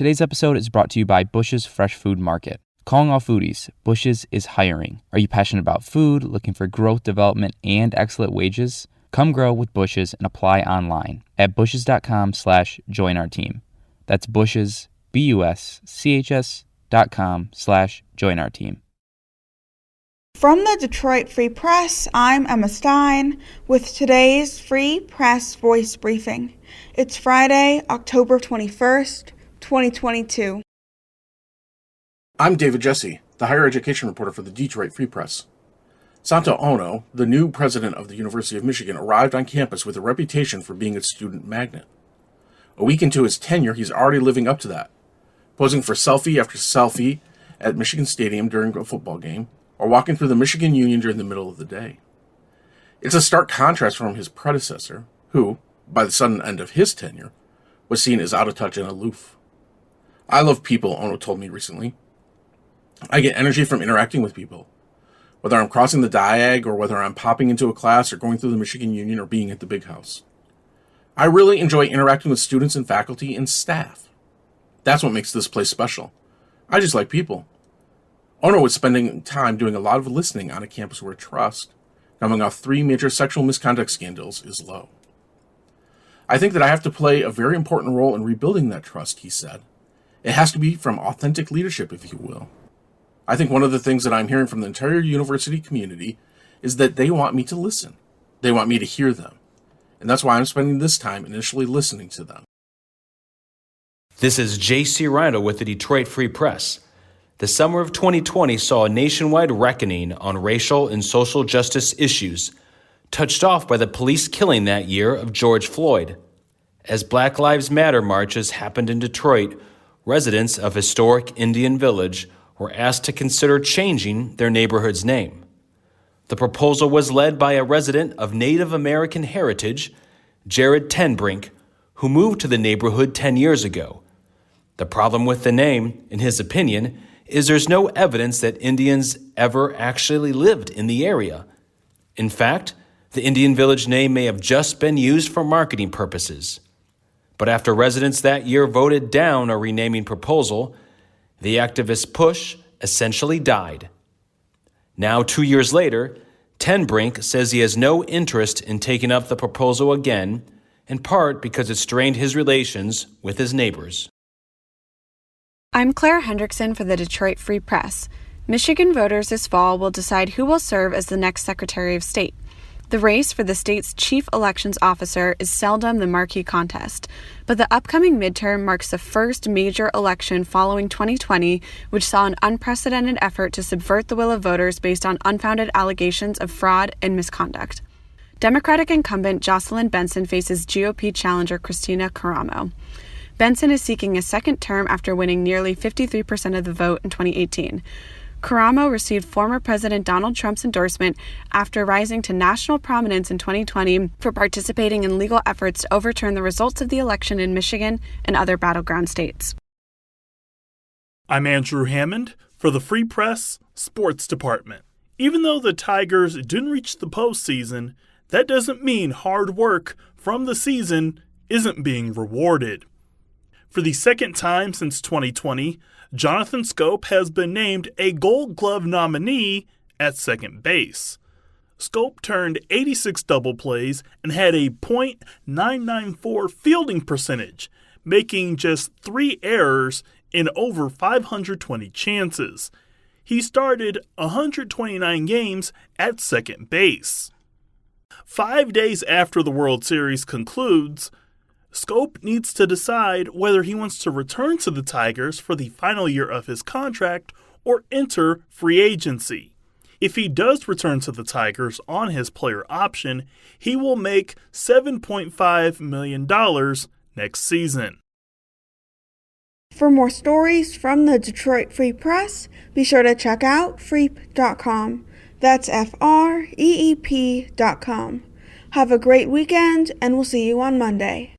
Today's episode is brought to you by Bush's Fresh Food Market. Calling all foodies, Bush's is hiring. Are you passionate about food, looking for growth, development, and excellent wages? Come grow with Bush's and apply online at bushes.com/join our team. That's Bush's, BUSCHS.com/join our team. From the Detroit Free Press, I'm Emma Stein with today's Free Press Voice Briefing. It's Friday, October 21st, 2022. I'm David Jesse, the higher education reporter for the Detroit Free Press. Santo Ono, the new president of the University of Michigan, arrived on campus with a reputation for being a student magnet. A week into his tenure, he's already living up to that, posing for selfie after selfie at Michigan Stadium during a football game, or walking through the Michigan Union during the middle of the day. It's a stark contrast from his predecessor, who, by the sudden end of his tenure, was seen as out of touch and aloof. I love people, Ono told me recently. I get energy from interacting with people, whether I'm crossing the diag or whether I'm popping into a class or going through the Michigan Union or being at the big house. I really enjoy interacting with students and faculty and staff. That's what makes this place special. I just like people. Ono was spending time doing a lot of listening on a campus where trust, coming off 3 major sexual misconduct scandals, is low. I think that I have to play a very important role in rebuilding that trust, he said. It has to be from authentic leadership, if you will. I think one of the things that I'm hearing from the entire university community is that they want me to listen. They want me to hear them. And that's why I'm spending this time initially listening to them. This is J.C. Rhino with the Detroit Free Press. The summer of 2020 saw a nationwide reckoning on racial and social justice issues, touched off by the police killing that year of George Floyd. As Black Lives Matter marches happened in Detroit, residents of historic Indian Village were asked to consider changing their neighborhood's name. The proposal was led by a resident of Native American heritage, Jared Tenbrink, who moved to the neighborhood 10 years ago. The problem with the name, in his opinion, is there's no evidence that Indians ever actually lived in the area. In fact, the Indian Village name may have just been used for marketing purposes. But after residents that year voted down a renaming proposal, the activist push essentially died. Now, 2 years later, Tenbrink says he has no interest in taking up the proposal again, in part because it strained his relations with his neighbors. I'm Claire Hendrickson for the Detroit Free Press. Michigan voters this fall will decide who will serve as the next Secretary of State. The race for the state's chief elections officer is seldom the marquee contest, but the upcoming midterm marks the first major election following 2020, which saw an unprecedented effort to subvert the will of voters based on unfounded allegations of fraud and misconduct. Democratic incumbent Jocelyn Benson faces GOP challenger Kristina Karamo. Benson is seeking a second term after winning nearly 53% of the vote in 2018. Karamo received former President Donald Trump's endorsement after rising to national prominence in 2020 for participating in legal efforts to overturn the results of the election in Michigan and other battleground states. I'm Andrew Hammond for the Free Press Sports Department. Even though the Tigers didn't reach the postseason, that doesn't mean hard work from the season isn't being rewarded. For the second time since 2020, Jonathan Schoop has been named a Gold Glove nominee at second base. Schoop turned 86 double plays and had a .994 fielding percentage, making just 3 errors in over 520 chances. He started 129 games at second base. 5 days after the World Series concludes, Schoop needs to decide whether he wants to return to the Tigers for the final year of his contract or enter free agency. If he does return to the Tigers on his player option, he will make $7.5 million next season. For more stories from the Detroit Free Press, be sure to check out freep.com. That's FREEP.com. Have a great weekend, and we'll see you on Monday.